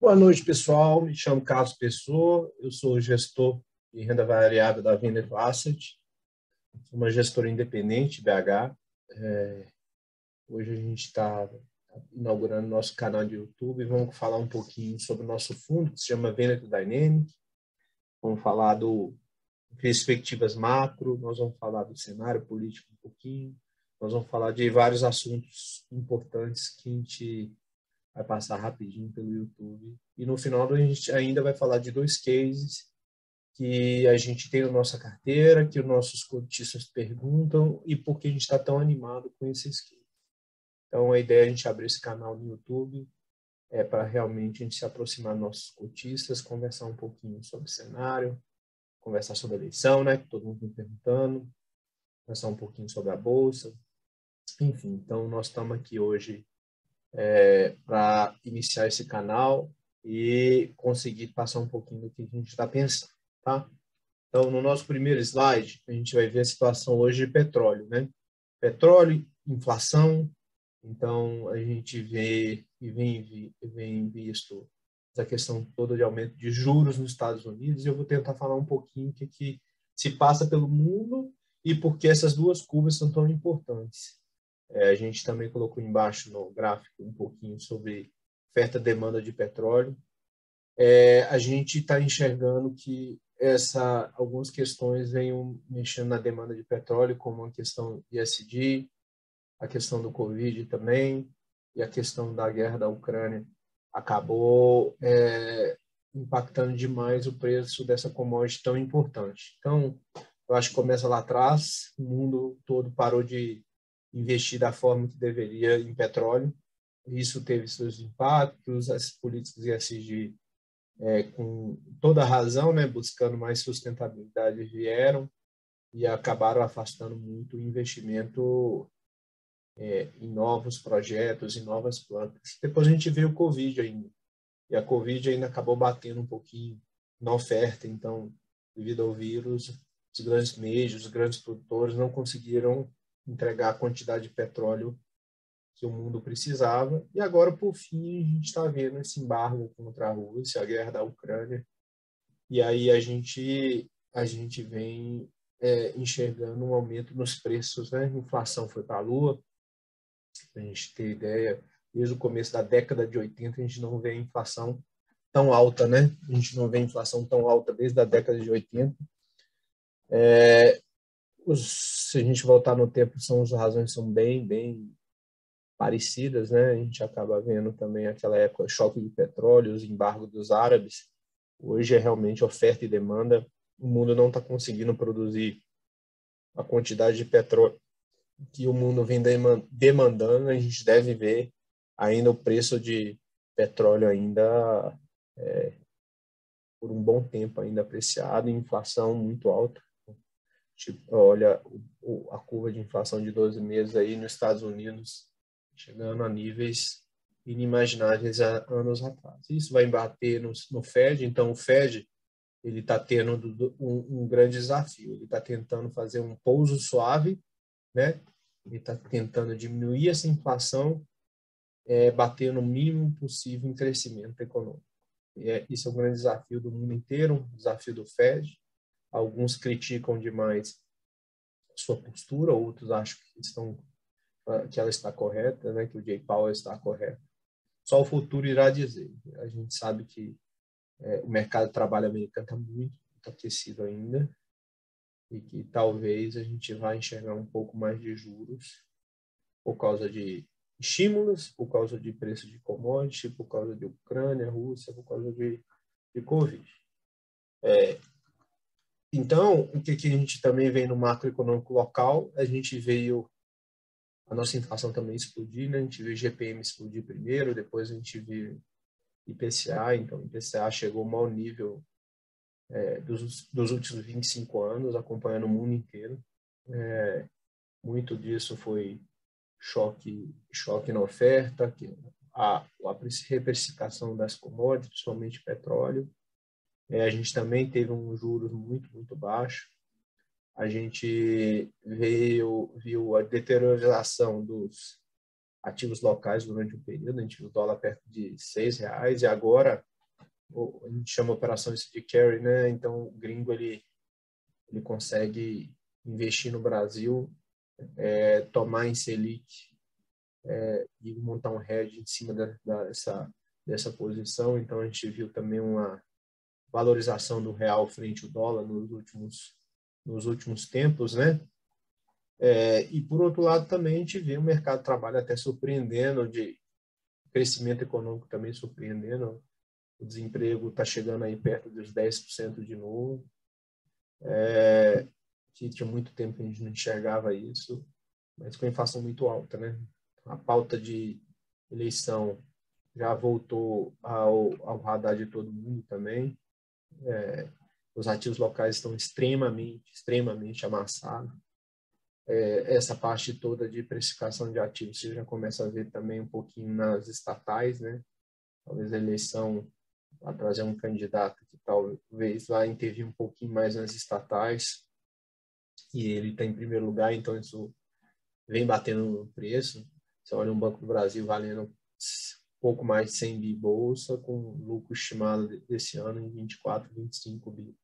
Boa noite, pessoal. Me chamo Carlos Pessoa, eu sou gestor de renda variável da Veneto Asset, sou uma gestora independente, BH. Hoje a gente está inaugurando nosso canal de YouTube e vamos falar um pouquinho sobre o nosso fundo, que se chama Veneto Dynamic. Vamos falar do perspectivas macro, nós vamos falar do cenário político um pouquinho, nós vamos falar de vários assuntos importantes que a gente vai passar rapidinho pelo YouTube. E no final a gente ainda vai falar de dois cases que a gente tem na nossa carteira, que os nossos cotistas perguntam e por que a gente está tão animado com esses cases. Então, a ideia é a gente abrir esse canal no YouTube para realmente a gente se aproximar dos nossos cotistas, conversar um pouquinho sobre cenário, conversar sobre a eleição, né, que todo mundo está perguntando, conversar um pouquinho sobre a Bolsa. Enfim, então nós estamos aqui hoje para iniciar esse canal e conseguir passar um pouquinho do que a gente está pensando, tá? Então, no nosso primeiro slide, a gente vai ver a situação hoje de petróleo, né? Petróleo, inflação. Então, a gente vê e vem visto essa questão toda de aumento de juros nos Estados Unidos, e eu vou tentar falar um pouquinho o que se passa pelo mundo e por que essas duas curvas são tão importantes. A gente também colocou embaixo no gráfico um pouquinho sobre oferta e demanda de petróleo. A gente está enxergando que algumas questões venham mexendo na demanda de petróleo, como a questão ESG, a questão do Covid também, e a questão da guerra da Ucrânia acabou impactando demais o preço dessa commodity tão importante. Então, eu acho que começa lá atrás, o mundo todo parou de investir da forma que deveria em petróleo. Isso teve seus impactos, as políticas ESG, com toda a razão, né, buscando mais sustentabilidade, vieram e acabaram afastando muito o investimento em novos projetos, em novas plantas. Depois a gente veio o Covid ainda, e a Covid ainda acabou batendo um pouquinho na oferta. Então, devido ao vírus, os grandes meios, os grandes produtores não conseguiram entregar a quantidade de petróleo que o mundo precisava. E agora, por fim, a gente está vendo esse embargo contra a Rússia, a guerra da Ucrânia, e aí a gente vem enxergando um aumento nos preços, né? A inflação foi para a lua, para a gente ter ideia. Desde o começo da década de 80, a gente não vê inflação tão alta, né? A gente não vê inflação tão alta desde a década de 80. Se a gente voltar no tempo, as razões são bem parecidas, né? A gente acaba vendo também aquela época, choque de petróleo, os embargos dos árabes. Hoje é realmente oferta e demanda. O mundo não está conseguindo produzir a quantidade de petróleo que o mundo vem demandando. A gente deve ver ainda o preço de petróleo ainda por um bom tempo ainda apreciado, e inflação muito alta. Tipo, olha a curva de inflação de 12 meses aí nos Estados Unidos, chegando a níveis inimagináveis há anos atrás. Isso vai bater no Fed. Então, o Fed ele está tendo um grande desafio. Ele está tentando fazer um pouso suave, né? Ele está tentando diminuir essa inflação, bater no mínimo possível em crescimento econômico. Isso é um grande desafio do mundo inteiro, um desafio do Fed. Alguns criticam demais sua postura, outros acham que ela está correta, né? Que o Jay Powell está correto. Só o futuro irá dizer. A gente sabe que o mercado de trabalho americano está muito aquecido ainda, e que talvez a gente vai enxergar um pouco mais de juros por causa de estímulos, por causa de preço de commodity, por causa de Ucrânia, Rússia, por causa de Covid. Então, o que a gente também vê no macroeconômico local, a gente veio a nossa inflação também explodir, né? A gente viu o GPM explodir primeiro, depois a gente viu IPCA. Então, o IPCA chegou ao maior nível dos últimos 25 anos, acompanhando o mundo inteiro. Muito disso foi choque na oferta, a reprecificação das commodities, principalmente petróleo. A gente também teve um juros muito baixo. A gente viu a deterioração dos ativos locais durante o período. A gente viu o dólar perto de R$6, e agora a gente chama operação de carry, né? Então o gringo ele consegue investir no Brasil, tomar em Selic e montar um hedge em cima dessa posição. Então a gente viu também uma valorização do real frente ao dólar nos últimos tempos, né? E por outro lado também a gente vê o mercado de trabalho até surpreendendo, de crescimento econômico também surpreendendo. O desemprego está chegando aí perto dos 10% de novo, que tinha muito tempo que a gente não enxergava isso, mas com a inflação muito alta, né? A pauta de eleição já voltou ao radar de todo mundo também. Os ativos locais estão extremamente amassados. Essa parte toda de precificação de ativos você já começa a ver também um pouquinho nas estatais, né? Talvez a eleição vai trazer um candidato que talvez vai intervir um pouquinho mais nas estatais, e ele está em primeiro lugar, então isso vem batendo no preço. Você olha um Banco do Brasil valendo pouco mais de 100 bi bolsa, com lucro estimado desse ano em 24, 25 bi.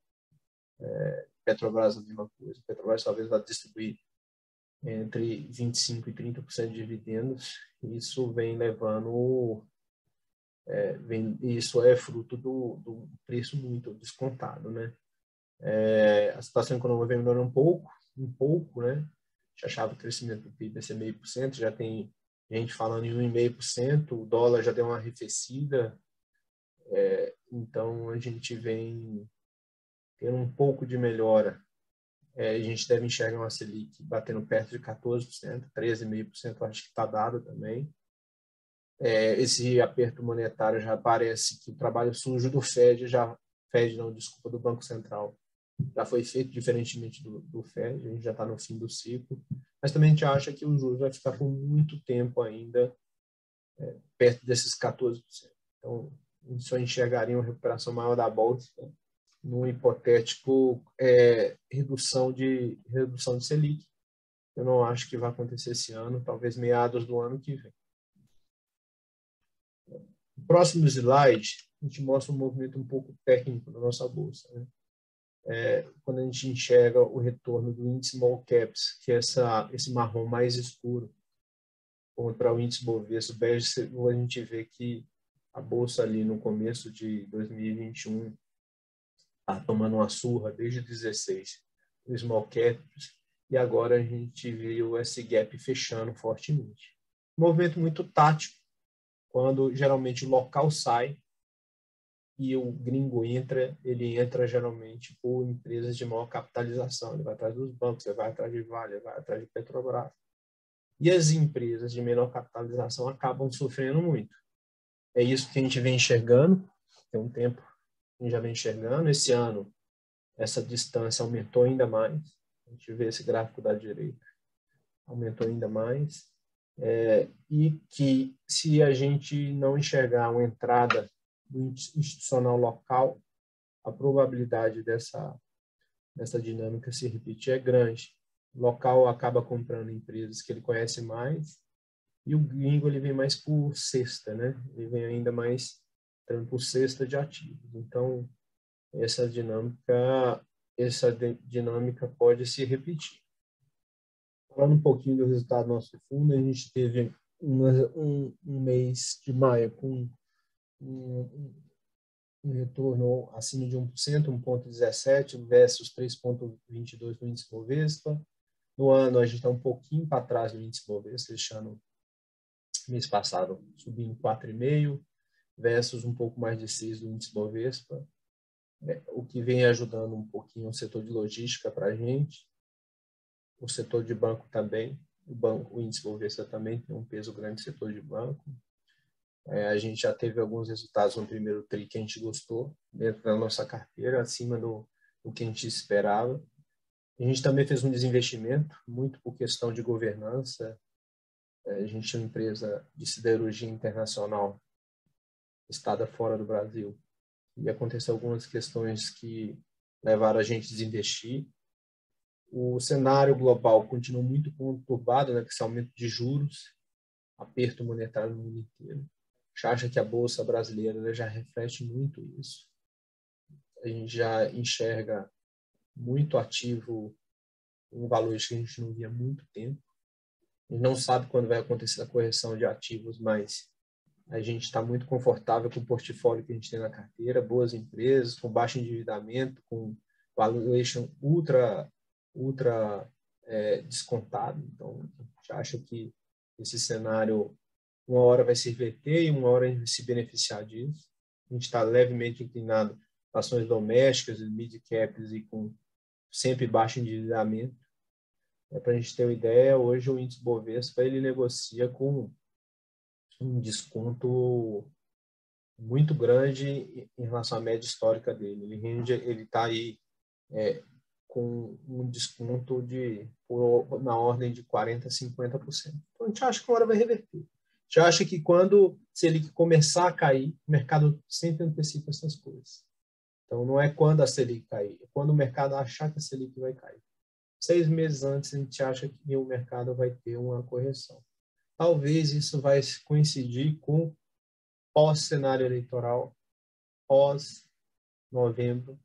Petrobras a mesma coisa. Petrobras talvez vai distribuir entre 25% e 30% de dividendos. Isso vem levando... isso é fruto do preço muito descontado, né? A situação econômica vem melhorando um pouco, né? A gente achava que o crescimento do PIB ia ser 0,5%, já tem gente falando em 1,5%, o dólar já deu uma arrefecida, então a gente vem tendo um pouco de melhora. A gente deve enxergar uma Selic batendo perto de 14%, 13,5%, acho que está dado também. Esse aperto monetário já parece que o trabalho sujo do do Banco Central, já foi feito, diferentemente do FED, a gente já está no fim do ciclo, mas também a gente acha que o juros vai ficar por muito tempo ainda perto desses 14%. Então, a gente só enxergaria uma recuperação maior da bolsa num hipotético redução de Selic. Eu não acho que vai acontecer esse ano, talvez meados do ano que vem. No próximo slide, a gente mostra um movimento um pouco técnico da nossa bolsa, né? Quando a gente enxerga o retorno do índice Small Caps, que é esse marrom mais escuro, contra o índice Bovespa bege, a gente vê que a bolsa ali no começo de 2021 está tomando uma surra desde 16 o Small Caps, e agora a gente viu esse gap fechando fortemente. Um movimento muito tático, quando geralmente o local sai e o gringo ele entra geralmente por empresas de maior capitalização. Ele vai atrás dos bancos, ele vai atrás de Vale, ele vai atrás de Petrobras. E as empresas de menor capitalização acabam sofrendo muito. É isso que a gente vem enxergando, tem um tempo que a gente já vem enxergando. Esse ano, essa distância aumentou ainda mais. A gente vê esse gráfico da direita, aumentou ainda mais. E que, se a gente não enxergar uma entrada do institucional local, a probabilidade dessa dinâmica se repetir é grande. O local acaba comprando empresas que ele conhece mais, e o gringo ele vem mais por cesta, né? Ele vem ainda mais por cesta de ativos. Então, essa dinâmica pode se repetir. Falando um pouquinho do resultado do nosso fundo, a gente teve um mês de maio com um retorno acima de 1%, 1,17 versus 3,22 no índice Bovespa. No ano, a gente está um pouquinho para trás do índice Bovespa, fechando mês passado subindo 4,5 versus um pouco mais de 6 do índice Bovespa, o que vem ajudando um pouquinho o setor de logística para a gente, o setor de banco também, o índice Bovespa também tem um peso grande no setor de banco. A gente já teve alguns resultados no primeiro TRI que a gente gostou, dentro da nossa carteira, acima do que a gente esperava. A gente também fez um desinvestimento, muito por questão de governança. A gente é uma empresa de siderurgia internacional, estada fora do Brasil, e aconteceu algumas questões que levaram a gente a desinvestir. O cenário global continua muito conturbado, né, com esse aumento de juros, aperto monetário no mundo inteiro. gente acha que a Bolsa brasileira já reflete muito isso. A gente já enxerga muito ativo, um valor que a gente não via há muito tempo. A gente não sabe quando vai acontecer a correção de ativos, mas a gente está muito confortável com o portfólio que a gente tem na carteira, boas empresas, com baixo endividamento, com valuation ultra descontado. Então, a gente acha que esse cenário, uma hora vai se reverter e uma hora a gente vai se beneficiar disso. A gente está levemente inclinado para ações domésticas, mid-caps e com sempre baixo endividamento. Para a gente ter uma ideia, hoje o índice Bovespa ele negocia com um desconto muito grande em relação à média histórica dele. Ele está aí com um desconto na ordem de 40% a 50%. Então, a gente acha que uma hora vai reverter. A gente acha que quando Selic começar a cair, o mercado sempre antecipa essas coisas. Então, não é quando a Selic cair, é quando o mercado achar que a Selic vai cair. 6 meses antes, a gente acha que o mercado vai ter uma correção. Talvez isso vai coincidir com pós-cenário eleitoral, pós-novembro,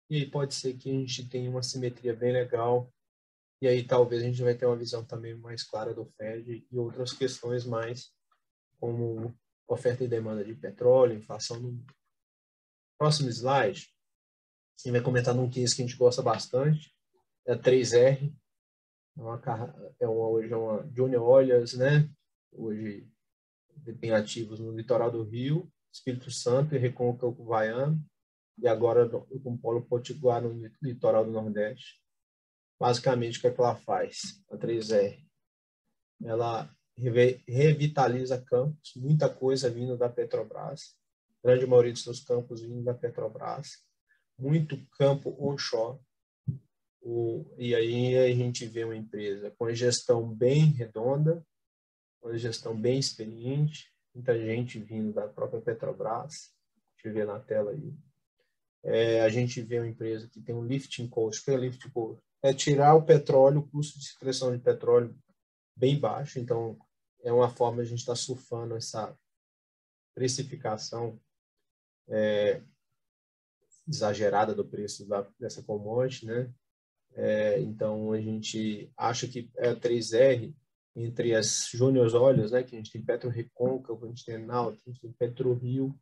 e aí pode ser que a gente tenha uma simetria bem legal, e aí talvez a gente vai ter uma visão também mais clara do Fed e outras questões mais, como oferta e demanda de petróleo, inflação no mundo. Próximo slide, a gente vai comentar num case que a gente gosta bastante, é a 3R, hoje é uma Junior Olhas, né? Hoje tem ativos no litoral do Rio, Espírito Santo e Recôncavo Baiano, e agora com Polo Potiguar no litoral do Nordeste. Basicamente, o que é que ela faz? A 3R. Ela revitaliza campos, muita coisa vindo da Petrobras, a grande maioria dos seus campos vindo da Petrobras, muito campo onshore. E aí a gente vê uma empresa com gestão bem redonda, uma gestão bem experiente, muita gente vindo da própria Petrobras, a gente vê na tela aí. A gente vê uma empresa que tem um lifting cost. O que é lifting cost? É tirar o petróleo, o custo de extração de petróleo bem baixo, então é uma forma de a gente estar surfando essa precificação exagerada do preço dessa commodity, né? Então a gente acha que a 3R, entre as Júnior Olhos, né, que a gente tem Petro Recôncavo, a gente tem Nauta, a gente tem Petro Rio,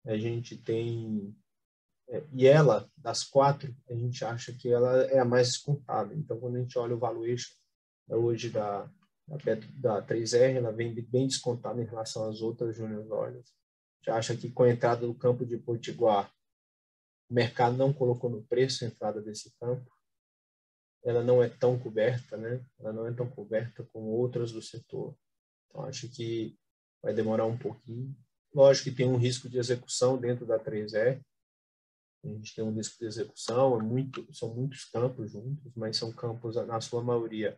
a gente tem e ela, das quatro, a gente acha que ela é a mais descontada. Então, quando a gente olha o valuation hoje da 3R, ela vem bem descontada em relação às outras Júnior Olhas. A gente acha que com a entrada do campo de Potiguar, o mercado não colocou no preço a entrada desse campo. Ela não é tão coberta, né? Ela não é tão coberta como outras do setor. Então, acho que vai demorar um pouquinho. Lógico que tem um risco de execução dentro da 3R. A gente tem um risco de execução, são muitos campos juntos, mas são campos, na sua maioria,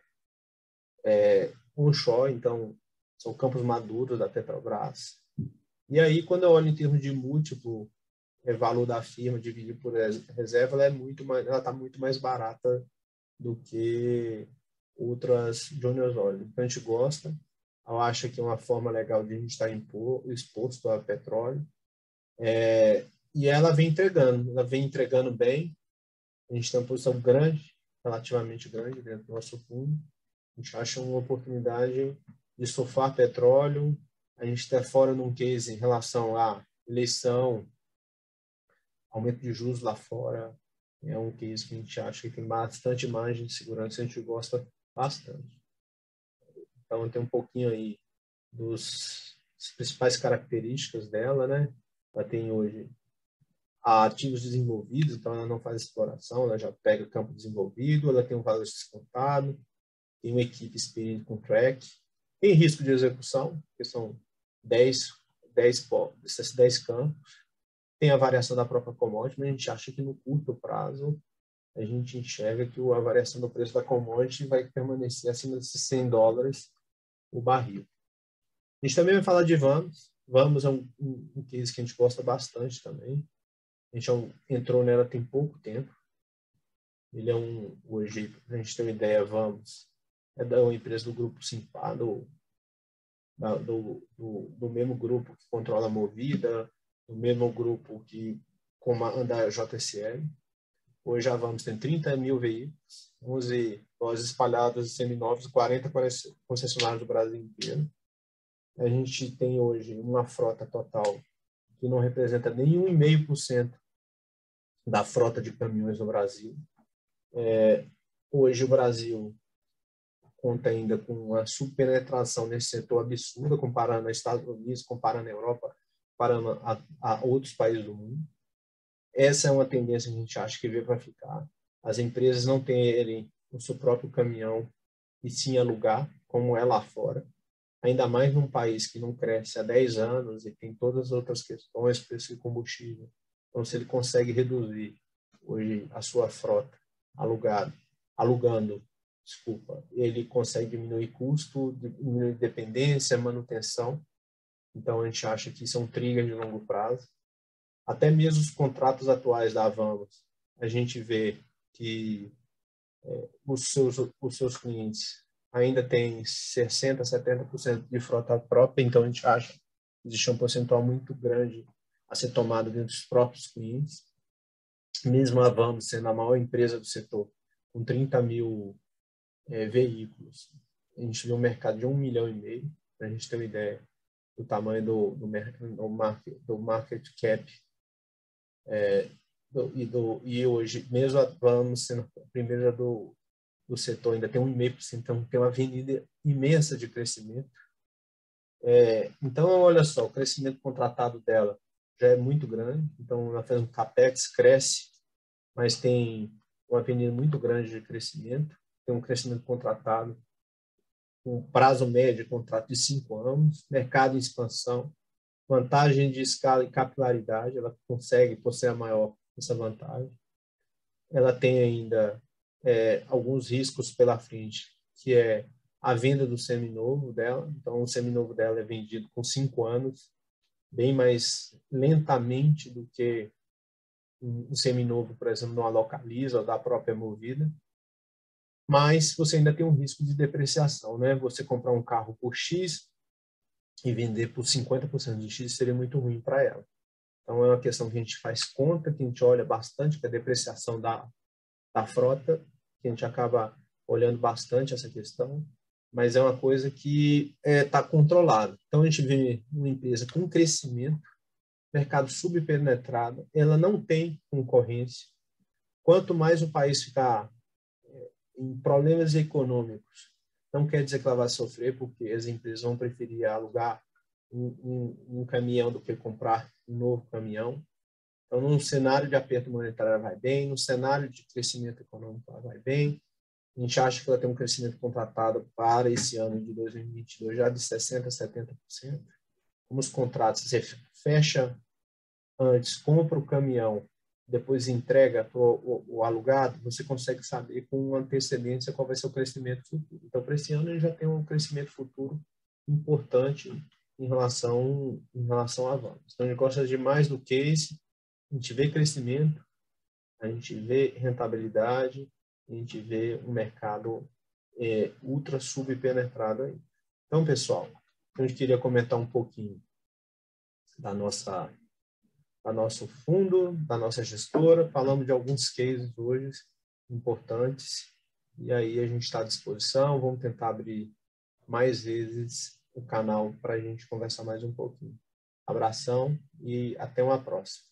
onshore, então são campos maduros da Petrobras. E aí, quando eu olho em termos de múltiplo, valor da firma dividido por reserva, ela está muito mais barata do que outras junior oil. Então, a gente gosta, eu acho que é uma forma legal de a gente estar exposto a petróleo. E ela vem entregando bem. A gente tem uma posição grande, relativamente grande dentro do nosso fundo. A gente acha uma oportunidade de surfar petróleo. A gente está fora num case em relação à eleição, aumento de juros lá fora. É um case que a gente acha que tem bastante margem de segurança, a gente gosta bastante. Então, tem um pouquinho aí das principais características dela, né? Ela tem hoje ativos desenvolvidos, então ela não faz exploração, ela já pega campo desenvolvido, ela tem um valor descontado, tem uma equipe experiente com track, tem risco de execução, que são 10 desses 10 campos, tem a variação da própria commodity, mas a gente acha que no curto prazo a gente enxerga que a variação do preço da commodity vai permanecer acima de $100 o barril. A gente também vai falar de Vamos. Vamos é um case que a gente gosta bastante também. A gente entrou nela tem pouco tempo. Ele é hoje, a gente tem uma ideia, Vamos, é da uma empresa do grupo Simpar, do mesmo grupo que controla a Movida, do mesmo grupo que comanda a JSL. Hoje a Vamos tem 30 mil veículos, 11 lojas espalhadas em seminovos, 40 concessionários do Brasil inteiro. A gente tem hoje uma frota total que não representa nem 1,5% da frota de caminhões no Brasil. Hoje o Brasil conta ainda com uma subpenetração nesse setor absurda, comparando aos Estados Unidos, comparando a Europa, comparando a outros países do mundo. Essa é uma tendência que a gente acha que veio para ficar. As empresas não terem o seu próprio caminhão e sim alugar, como é lá fora. Ainda mais num país que não cresce há 10 anos e tem todas as outras questões, preço de combustível. Então, se ele consegue reduzir hoje a sua frota alugando, ele consegue diminuir custo, diminuir dependência, manutenção. Então, a gente acha que isso é um trigger de longo prazo. Até mesmo os contratos atuais da Vamos, a gente vê que os seus clientes ainda têm 60%, 70% de frota própria, então a gente acha que existe um percentual muito grande a ser tomado dentro dos próprios clientes. Mesmo a Vamos sendo a maior empresa do setor, com 30 mil veículos, a gente vê um mercado de 1,5 milhão, para a gente ter uma ideia do tamanho do market cap. E hoje, mesmo a Vamos sendo a primeira do setor, ainda tem 1,5%, então tem uma avenida imensa de crescimento. Então, olha só, o crescimento contratado dela já é muito grande, então ela faz um capex, cresce, mas tem uma avenida muito grande de crescimento, tem um crescimento contratado, um prazo médio de contrato de 5 anos, mercado em expansão, vantagem de escala e capilaridade, ela consegue, por ser a maior, essa vantagem. Ela tem ainda alguns riscos pela frente, que é a venda do seminovo dela. Então, o seminovo dela é vendido com 5 anos, bem mais lentamente do que um seminovo, por exemplo, numa Localiza ou da própria Movida. Mas você ainda tem um risco de depreciação, né? Você comprar um carro por X e vender por 50% de X seria muito ruim para ela. Então, é uma questão que a gente faz conta, que a gente olha bastante, que é a depreciação da frota, que a gente acaba olhando bastante essa questão, mas é uma coisa que está controlada. Então, a gente vê uma empresa com crescimento, mercado subpenetrado, ela não tem concorrência. Quanto mais o país ficar em problemas econômicos, não quer dizer que ela vai sofrer, porque as empresas vão preferir alugar um caminhão do que comprar um novo caminhão. Então, num cenário de aperto monetário, ela vai bem, no cenário de crescimento econômico, ela vai bem. A gente acha que ela tem um crescimento contratado para esse ano de 2022 já de 60%, 70%. Como os contratos, você fecha antes, compra o caminhão, depois entrega para o alugado, você consegue saber com antecedência qual vai ser o crescimento futuro. Então, para esse ano, ele já tem um crescimento futuro importante em relação à Vamos. Então, a gente gosta de mais do case, a gente vê crescimento, a gente vê rentabilidade, a gente vê um mercado ultra subpenetrado aí. Então, pessoal, a gente queria comentar um pouquinho do nosso fundo, da nossa gestora, falamos de alguns cases hoje importantes, e aí a gente está à disposição, vamos tentar abrir mais vezes o canal para a gente conversar mais um pouquinho. Abração e até uma próxima.